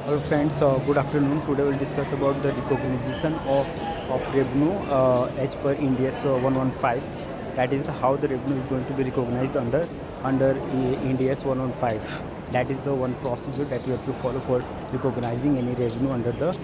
Hello friends, good afternoon. Today we'll discuss about the recognition of revenue as per Ind AS 115. That is how the revenue is going to be recognized under Ind AS 115. That is the one procedure that you have to follow for recognizing any revenue under the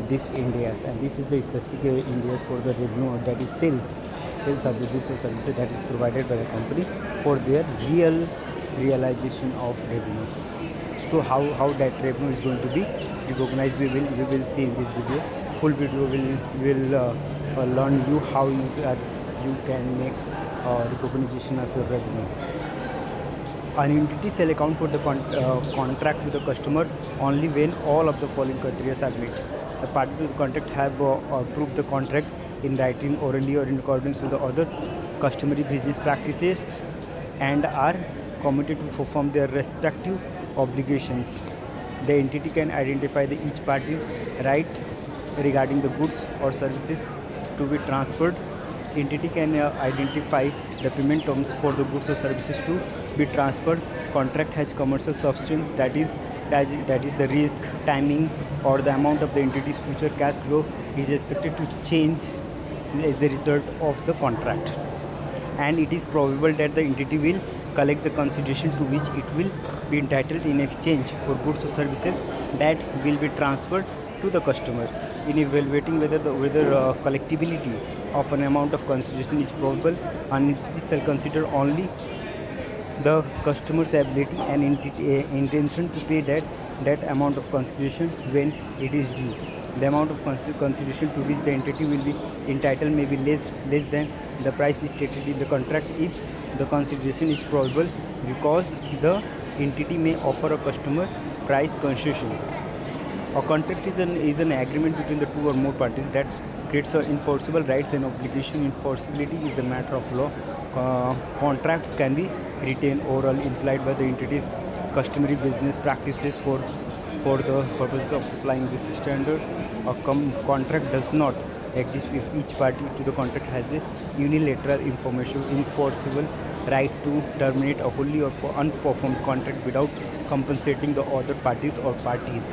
this Ind AS, and this is the specific Ind AS for the revenue that is sales of the goods or services that is provided by the company for their realization of revenue. So how that revenue is going to be recognized, we will see in this video. Full video will learn you how you can make recognition of your revenue. An entity shall account for the contract with the customer only when all of the following criteria are met. The party to the contract have approved the contract in writing, orally, or in accordance with the other customary business practices, and are committed to perform their respective obligations. The entity can identify each party's rights regarding the goods or services to be transferred. Entity can identify the payment terms for the goods or services to be transferred. Contract has commercial substance, that is the risk, timing, or the amount of the entity's future cash flow is expected to change as a result of the contract, and it is probable that the entity will collect the consideration to which it will be entitled in exchange for goods or services that will be transferred to the customer. In evaluating whether collectibility of an amount of consideration is probable, an entity shall consider only the customer's ability and intention to pay that amount of consideration when it is due. The amount of consideration to which the entity will be entitled may be less than the price stated in the contract if the consideration is probable, because the entity may offer a customer price concession. A contract is an agreement between the two or more parties that creates enforceable rights and obligation. Enforceability is the matter of law. Contracts can be written, oral, implied by the entity's customary business practices for the purposes of applying this standard. A contract does not exist if each party to the contract has a unilateral enforceable right to terminate a wholly or unperformed contract without compensating the other parties or parties.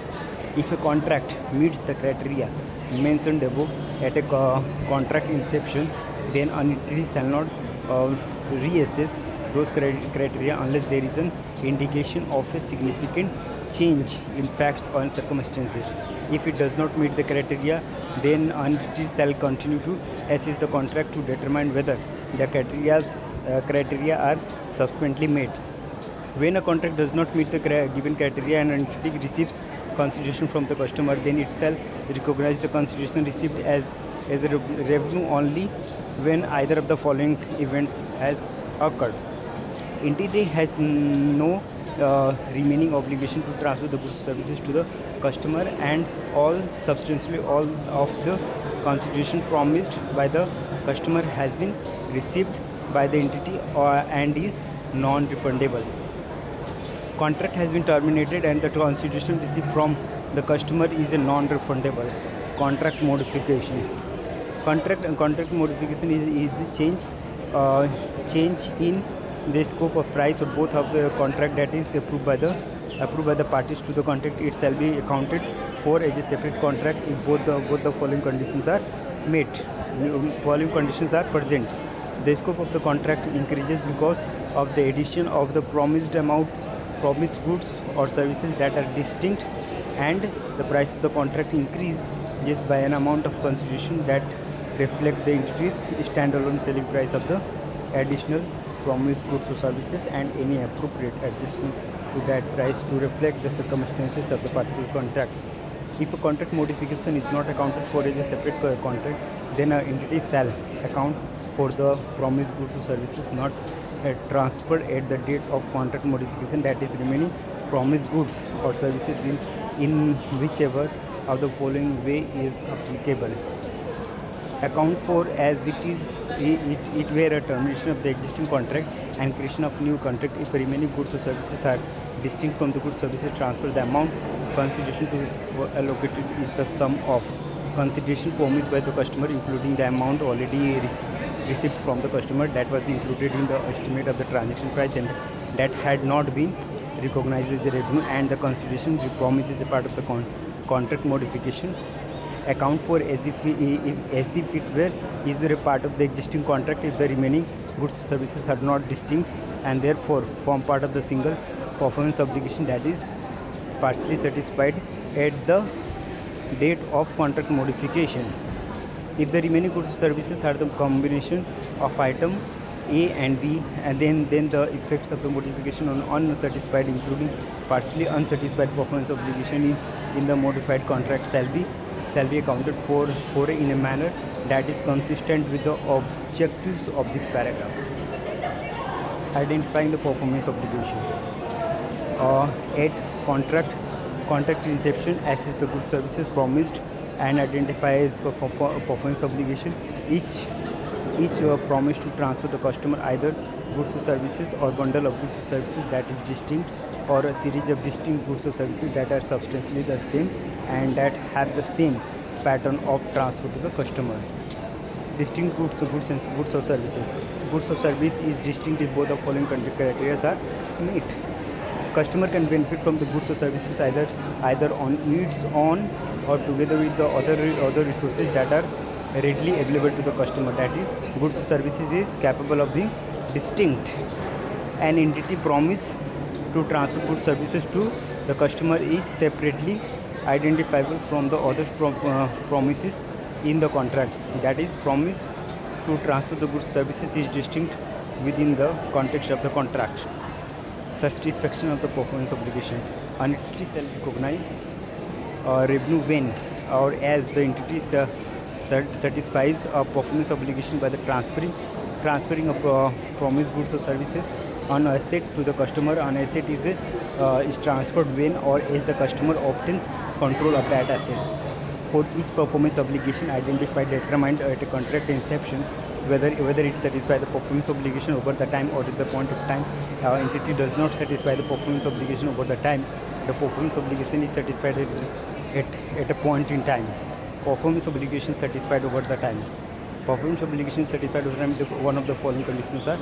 If a contract meets the criteria mentioned above at a contract inception, then an entity shall not reassess those criteria unless there is an indication of a significant change in facts or circumstances. If it does not meet the criteria, then an entity shall continue to assess the contract to determine whether the criteria are subsequently met. When a contract does not meet the given criteria and an entity receives consideration from the customer, then it shall recognize the consideration received as a revenue only when either of the following events has occurred. Entity has no remaining obligation to transfer the goods services to the customer, and substantially all of the consideration promised by the customer has been received by the entity and is non-refundable. Contract has been terminated and the consideration received from the customer is a non-refundable. Contract modification. Contract modification is change in the scope of price of both of the contract that is approved by the parties to the contract. It shall be accounted for as a separate contract if both the following conditions are met. Following conditions are present. The scope of the contract increases because of the addition of the promised goods or services that are distinct, and the price of the contract increases by an amount of consideration that reflect the entity's standalone selling price of the additional promised goods or services, and any appropriate adjustment to that price to reflect the circumstances of the particular contract. If a contract modification is not accounted for as a separate contract, then an entity shall account for the promised goods or services not transferred at the date of contract modification, that is remaining promised goods or services in whichever of the following way is applicable. Account for as it were a termination of the existing contract and creation of new contract. If remaining goods or services are distinct from the goods services transferred, the amount consideration to be allocated is the sum of consideration promised by the customer, including the amount already received from the customer that was included in the estimate of the transaction price and that had not been recognizes the revenue, and the consideration promise is a part of the contract modification. Account for as if it were is a part of the existing contract if the remaining goods services are not distinct and therefore form part of the single performance obligation that is partially satisfied at the date of contract modification. If the remaining goods services are the combination of item A and B, and then the effects of the modification on unsatisfied, including partially unsatisfied performance obligation in the modified contract shall be accounted for in a manner that is consistent with the objectives of this paragraph. Identifying the performance obligation. At contract inception, assess the goods services promised and identifies performance obligation. Each promise to transfer the customer either goods or services or bundle of goods or services that is distinct, or a series of distinct goods or services that are substantially the same and that have the same pattern of transfer to the customer. Distinct goods or services. Goods or service is distinct if both the following criteria are met. Customer can benefit from the goods or services either on its own or together with the other resources that are readily available to the customer. That is, goods or services is capable of being distinct. An entity promise to transfer goods services to the customer is separately identifiable from the other promises in the contract. That is, promise to transfer the goods services is distinct within the context of the contract. Satisfaction of the performance obligation. An entity shall recognize revenue when or as the entity satisfies a performance obligation by the transferring of promised goods or services on asset to the customer. An asset is transferred when or as the customer obtains control of that asset. For each performance obligation determined at a contract inception, whether it satisfies the performance obligation over the time or at the point of time entity does not satisfy the performance obligation over the time, the performance obligation is satisfied at a point in time. Performance obligation satisfied over the time. Performance obligation satisfied over time, one of the following conditions are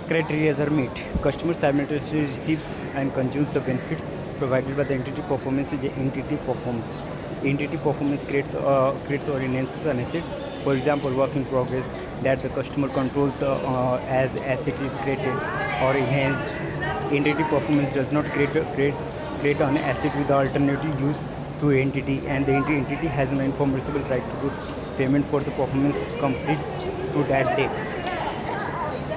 criteria are met. Customer simultaneously receives and consumes the benefits provided by the entity. Performance is entity performs. Entity performance creates or enhances an asset. For example, work in progress that the customer controls as asset is created or enhanced. Entity performance does not create an asset with the alternative use to entity, and the entity has an enforceable right to do payment for the performance complete to that date.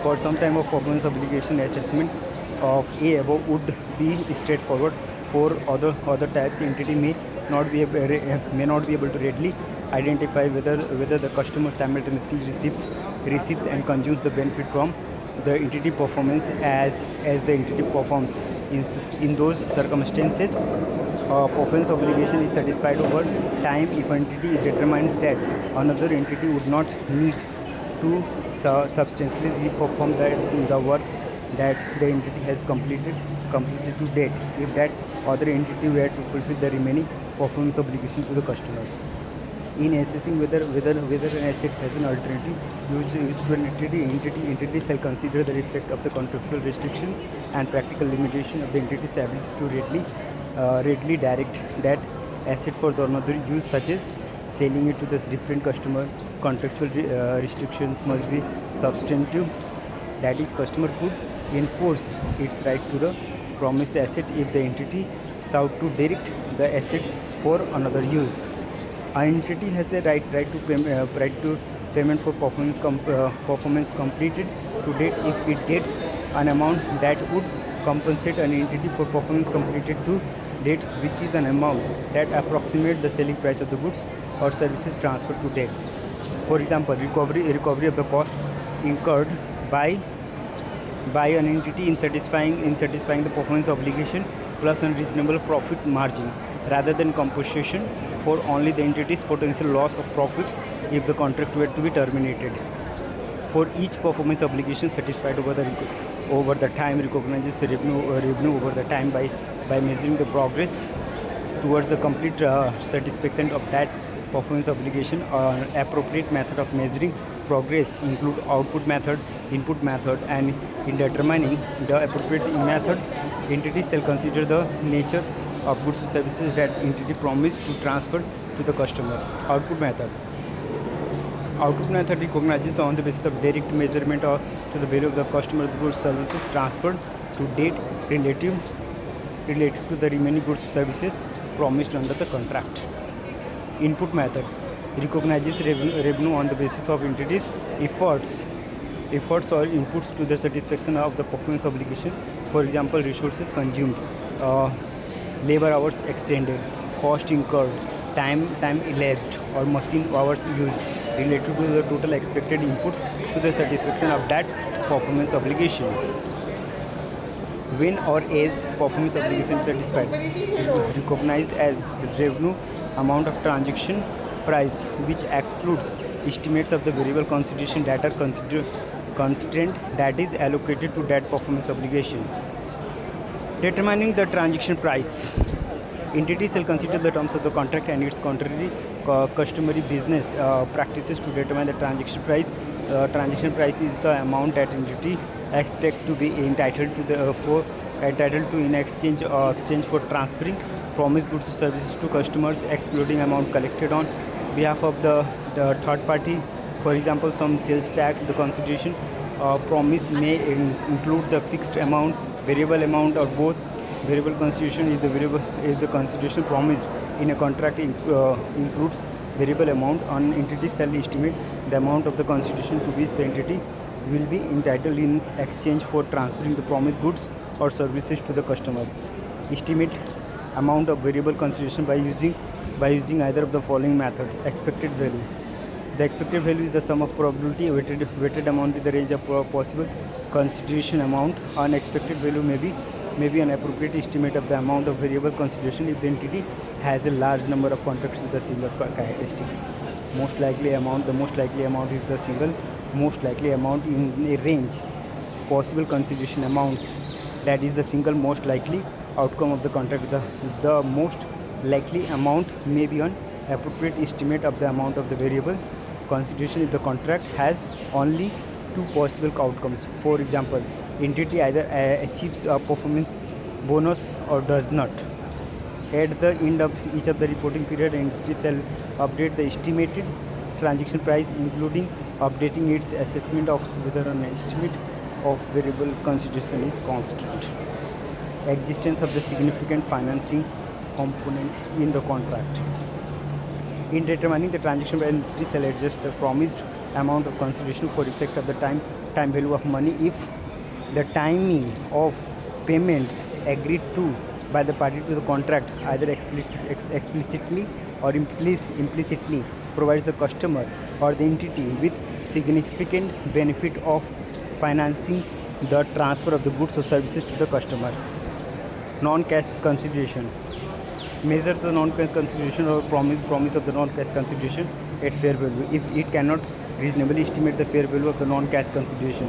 For some time of performance obligation, assessment of A above would be straightforward. For other types, entity may not be able to readily identify whether the customer simultaneously receives and consumes the benefit from the entity performance as the entity performs. In those circumstances, performance obligation is satisfied over time if entity determines that another entity would not need to substantially perform the work that the entity has completed to date, if that other entity were to fulfill the remaining performance obligation to the customer. In assessing whether an asset has an alternative use to an entity shall consider the effect of the contractual restrictions and practical limitation of the entity's ability to readily direct that asset for the another use, such as selling it to the different customer. Contractual restrictions must be substantive. That is, customer could enforce its right to the promised asset if the entity sought to direct the asset for another use. An entity has a right to payment for performance completed to date if it gets an amount that would compensate an entity for performance completed to date, which is an amount that approximates the selling price of the goods or services transferred to date. For example, recovery of the cost incurred by an entity in satisfying the performance obligation plus unreasonable profit margin, rather than compensation for only the entity's potential loss of profits if the contract were to be terminated. For each performance obligation satisfied over the time, recognizes revenue over the time by measuring the progress towards the complete satisfaction of that performance obligation. Appropriate method of measuring progress include output method, input method, and in determining the appropriate method, entity shall consider the nature of goods or services that entity promised to transfer to the customer. Output method. Output method recognizes on the basis of direct measurement or to the value of the customer goods services transferred to date related to the remaining goods services promised under the contract. Input method recognizes revenue on the basis of entities' efforts or inputs to the satisfaction of the performance obligation. For example, resources consumed, labor hours extended, cost incurred, time elapsed, or machine hours used related to the total expected inputs to the satisfaction of that performance obligation. When or as performance obligation is satisfied, it is recognized as revenue amount of transaction price, which excludes estimates of the variable consideration that are constraint that is allocated to that performance obligation. Determining the transaction price. Entity shall consider the terms of the contract and its customary business practices to determine the transaction price. Transaction price is the amount that entity expect to be entitled to in exchange for transferring promised goods or services to customers, excluding amount collected on behalf of the third party. For example, some sales tax. The consideration promise may include the fixed amount, variable amount, or both. Variable consideration is the consideration promised in a contract includes variable amount. An entity shall estimate the amount of the consideration to which the entity will be entitled in exchange for transferring the promised goods or services to the customer. Estimate amount of variable consideration by using either of the following methods. Expected value. The expected value is the sum of probability weighted amount in the range of possible consideration amount. Unexpected value may be an appropriate estimate of the amount of variable consideration if the entity has a large number of contracts with the similar characteristics. The most likely amount is the single most likely amount in a range. Possible consideration amounts, that is the single most likely outcome of the contract. The most likely amount may be an appropriate estimate of the amount of the variable consideration if the contract has only two possible outcomes. For example, entity either achieves a performance bonus or does not. At the end of each of the reporting period, entity shall update the estimated transaction price, including updating its assessment of whether an estimate of variable consideration is constant. Existence of the significant financing component in the contract. In determining the transaction price, entity shall adjust the promised amount of consideration for effect of the time value of money if the timing of payments agreed to by the party to the contract either explicitly or implicitly provides the customer or the entity with significant benefit of financing the transfer of the goods or services to the customer. Non-cash consideration. Measure the non-cash consideration or promise of the non-cash consideration at fair value. If it cannot reasonably estimate the fair value of the non-cash consideration,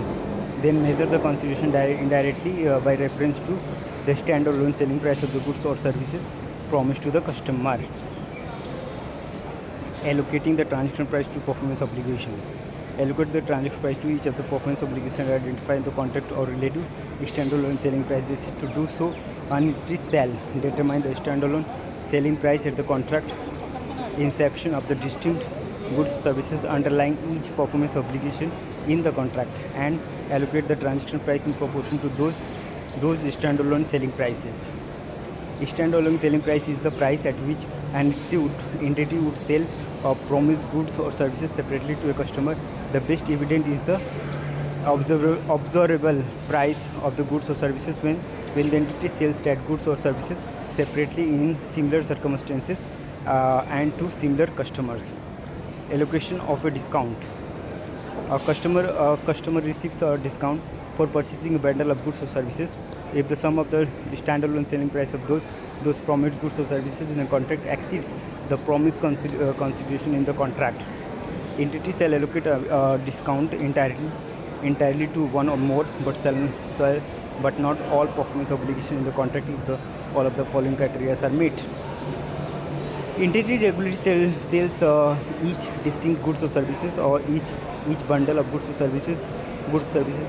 then measure the consideration indirectly by reference to the standalone selling price of the goods or services promised to the customer. Allocating the transaction price to performance obligation. Allocate the transaction price to each of the performance obligations identified in the contract or relative standalone selling price basis. To do so, entity shall determine the standalone selling price at the contract inception of the distinct goods services underlying each performance obligation in the contract and allocate the transaction price in proportion to those standalone selling prices. Standalone selling price is the price at which an entity would sell or promised goods or services separately to a customer. The best evidence is the observable price of the goods or services when the entity sells that goods or services separately in similar circumstances and to similar customers. Allocation of a discount. A customer receives a discount for purchasing a bundle of goods or services if the sum of the standalone selling price of those promised goods or services in the contract exceeds the promised consideration in the contract. Entity shall allocate a discount entirely to one or more but not all performance obligations in the contract if all of the following criteria are met. Entity regularly sells each distinct goods or services, or each bundle of goods or services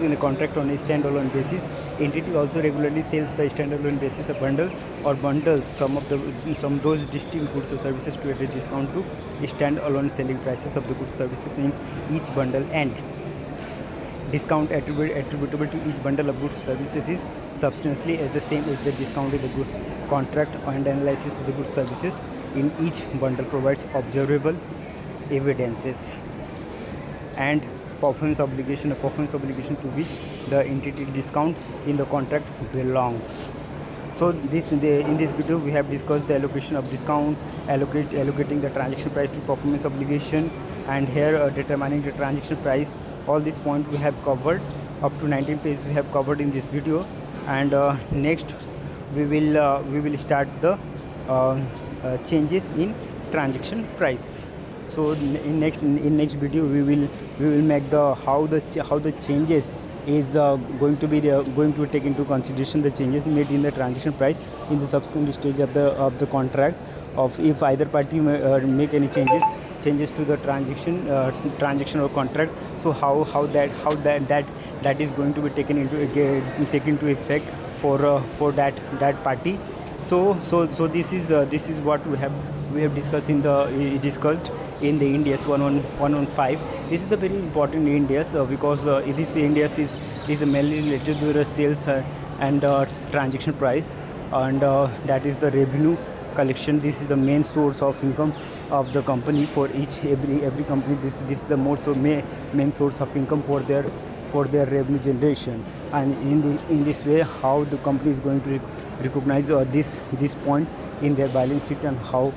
in a contract on a standalone basis. Entity also regularly sells the standalone basis a bundle or bundles some of those distinct goods or services to at a discount to standalone selling prices of the goods services in each bundle, and discount attributable to each bundle of goods services is substantially as the same as the discount in the good contract and analysis of the goods services in each bundle provides observable evidences and performance obligation to which the entity discount in the contract belongs. So in this video we have discussed the allocation of discount, allocating the transaction price to performance obligation, and here determining the transaction price. All these points we have covered. Up to 19 pages we have covered in this video, and next we will start the changes in transaction price. So in next video we will make the how the changes is going to take into consideration the changes made in the transaction price in the subsequent stage of the contract, of if either party make any changes to the transaction or contract. So how that is going to be taken into effect for that party. So this is what we have discussed in the Ind AS 115. This is the very important Ind AS because this Ind AS is mainly related to the sales and transaction price, and that is the revenue collection. This is the main source of income of the company for every company. This is the main source of income for their revenue generation, and in this way how the company is going to recognize this point in their balance sheet, and how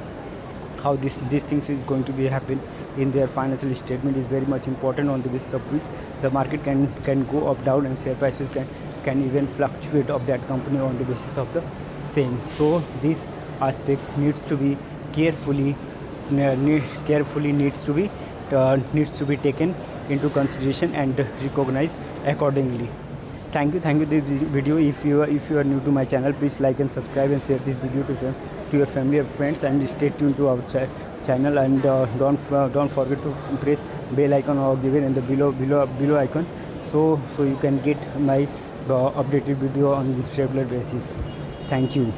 these things is going to be happen in their financial statement is very much important. On the basis of which the market can go up down, and share prices can even fluctuate of that company on the basis of the same. So this aspect needs to be carefully needs to be taken into consideration and recognized accordingly. Thank you this video. If you are new to my channel, please like and subscribe and share this video to your family and friends, and stay tuned to our channel, and don't forget to press bell icon or given in the below icon, so you can get my updated video on regular basis. Thank you.